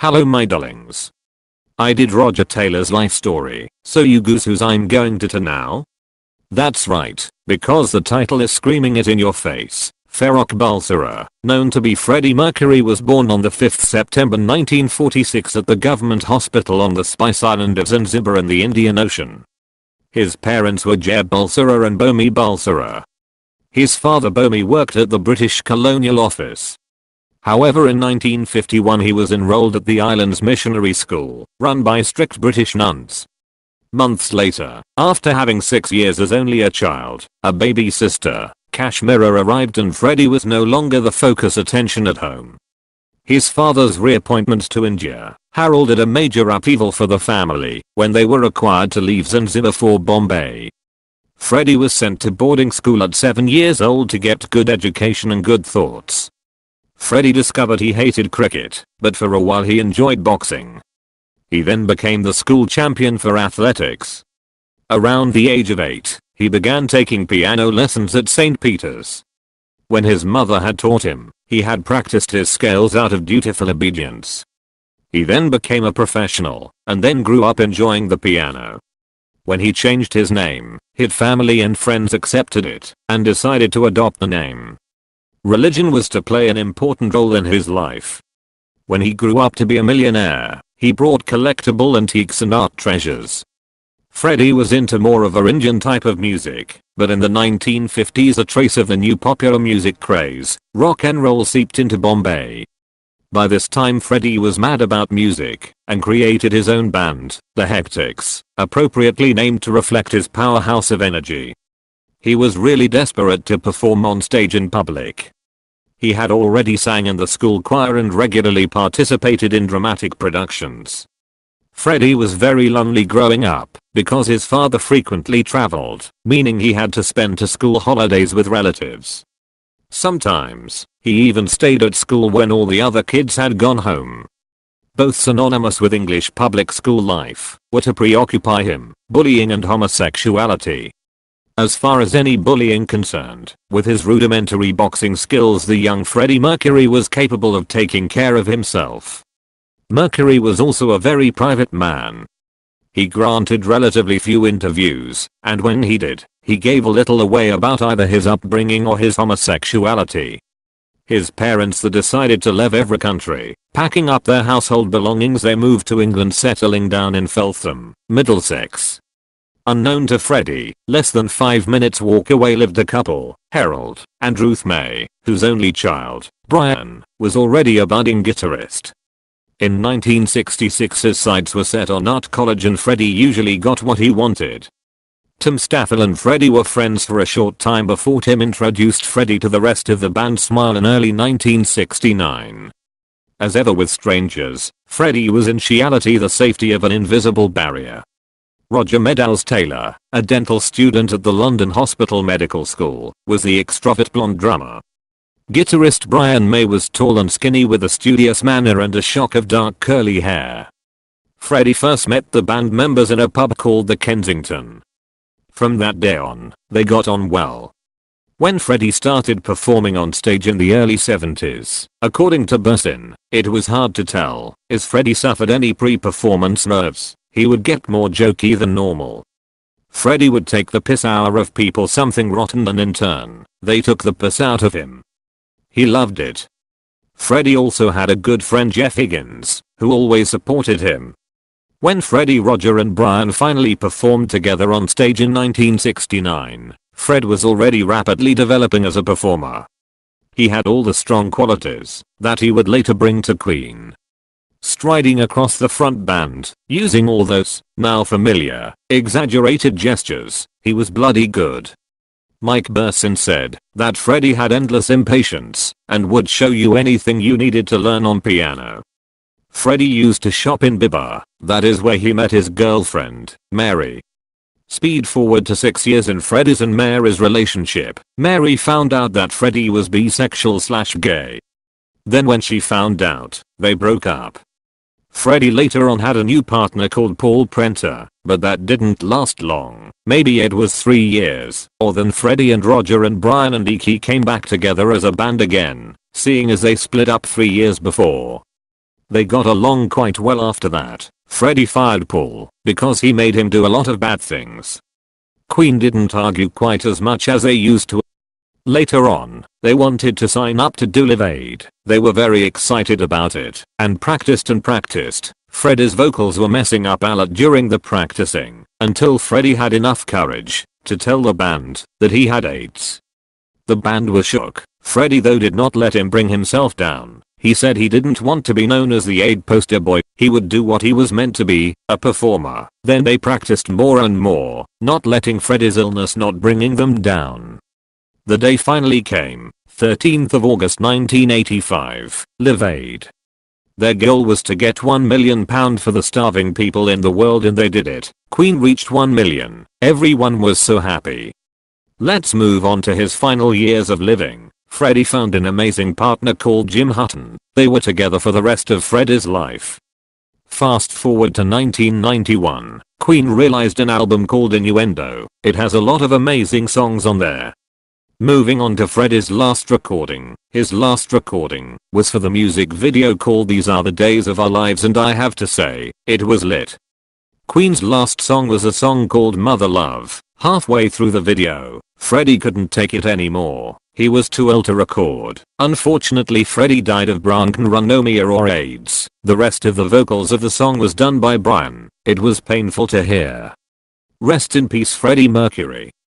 Hello my darlings. I did Roger Taylor's life story, so you goose who's I'm going to now? That's right, because the title is screaming it in your face. Farrokh Bulsara, known to be Freddie Mercury, was born on the 5th September 1946 at the government hospital on the Spice Island of Zanzibar in the Indian Ocean. His parents were Jeb Bulsara and Bomi Bulsara. His father Bomi worked at the British Colonial Office. However, in 1951 he was enrolled at the island's missionary school, run by strict British nuns. Months later, after having 6 years as only a child, a baby sister, Kashmira, arrived and Freddie was no longer the focus attention at home. His father's reappointment to India heralded a major upheaval for the family when they were required to leave Zanzibar for Bombay. Freddie was sent to boarding school at 7 years old to get good education and good thoughts. Freddie discovered he hated cricket, but for a while he enjoyed boxing. He then became the school champion for athletics. Around the age of 8, he began taking piano lessons at St. Peter's. When his mother had taught him, he had practiced his scales out of dutiful obedience. He then became a professional, and then grew up enjoying the piano. When he changed his name, his family and friends accepted it, and decided to adopt the name. Religion was to play an important role in his life. When he grew up to be a millionaire, he brought collectible antiques and art treasures. Freddie was into more of a Indian type of music, but in the 1950s a trace of the new popular music craze, rock and roll, seeped into Bombay. By this time Freddie was mad about music, and created his own band, the Hectics, appropriately named to reflect his powerhouse of energy. He was really desperate to perform on stage in public. He had already sang in the school choir and regularly participated in dramatic productions. Freddie was very lonely growing up because his father frequently traveled, meaning he had to spend school holidays with relatives. Sometimes, he even stayed at school when all the other kids had gone home. Both synonymous with English public school life were to preoccupy him: bullying and homosexuality. As far as any bullying concerned, with his rudimentary boxing skills the young Freddie Mercury was capable of taking care of himself. Mercury was also a very private man. He granted relatively few interviews, and when he did, he gave a little away about either his upbringing or his homosexuality. His parents decided to leave every country. Packing up their household belongings, they moved to England, settling down in Feltham, Middlesex. Unknown to Freddie, less than 5 minutes walk away lived a couple, Harold and Ruth May, whose only child, Brian, was already a budding guitarist. In 1966 his sights were set on art college and Freddie usually got what he wanted. Tim Staffel and Freddie were friends for a short time before Tim introduced Freddie to the rest of the band Smile in early 1969. As ever with strangers, Freddie was in reality the safety of an invisible barrier. Roger Meadows Taylor, a dental student at the London Hospital Medical School, was the extrovert blonde drummer. Guitarist Brian May was tall and skinny with a studious manner and a shock of dark curly hair. Freddie first met the band members in a pub called the Kensington. From that day on, they got on well. When Freddie started performing on stage in the early 70s, according to Bursin, it was hard to tell if Freddie suffered any pre-performance nerves. He would get more jokey than normal. Freddie would take the piss out of people something rotten, and in turn, they took the piss out of him. He loved it. Freddie also had a good friend, Jeff Higgins, who always supported him. When Freddie, Roger and Brian finally performed together on stage in 1969, Fred was already rapidly developing as a performer. He had all the strong qualities that he would later bring to Queen. Striding across the front band, using all those, now familiar, exaggerated gestures, he was bloody good. Mike Bursin said that Freddie had endless impatience and would show you anything you needed to learn on piano. Freddie used to shop in Bibba, that is where he met his girlfriend, Mary. Speed forward to 6 years in Freddie's and Mary's relationship, Mary found out that Freddie was bisexual/gay. Then when she found out, they broke up. Freddie later on had a new partner called Paul Prenter, but that didn't last long. Maybe it was 3 years, or then Freddie and Roger and Brian and Iki came back together as a band again, seeing as they split up 3 years before. They got along quite well after that. Freddie fired Paul because he made him do a lot of bad things. Queen didn't argue quite as much as they used to. Later on, they wanted to sign up to do Live Aid. They were very excited about it and practiced and practiced. Freddie's vocals were messing up a lot during the practicing until Freddie had enough courage to tell the band that he had AIDS. The band was shook. Freddie though did not let him bring himself down. He said he didn't want to be known as the AIDS poster boy. He would do what he was meant to be, a performer. Then they practiced more and more, not letting Freddie's illness not bringing them down. The day finally came, 13th of August 1985, Live Aid. Their goal was to get £1 million for the starving people in the world and they did it. Queen reached 1 million. Everyone was so happy. Let's move on to his final years of living. Freddie found an amazing partner called Jim Hutton. They were together for the rest of Freddie's life. Fast forward to 1991. Queen realized an album called Innuendo. It has a lot of amazing songs on there. Moving on to Freddie's last recording. His last recording was for the music video called These Are the Days of Our Lives and I have to say, it was lit. Queen's last song was a song called Mother Love. Halfway through the video, Freddie couldn't take it anymore. He was too ill to record. Unfortunately Freddie died of bronchitis or AIDS. The rest of the vocals of the song was done by Brian. It was painful to hear. Rest in peace Freddie Mercury.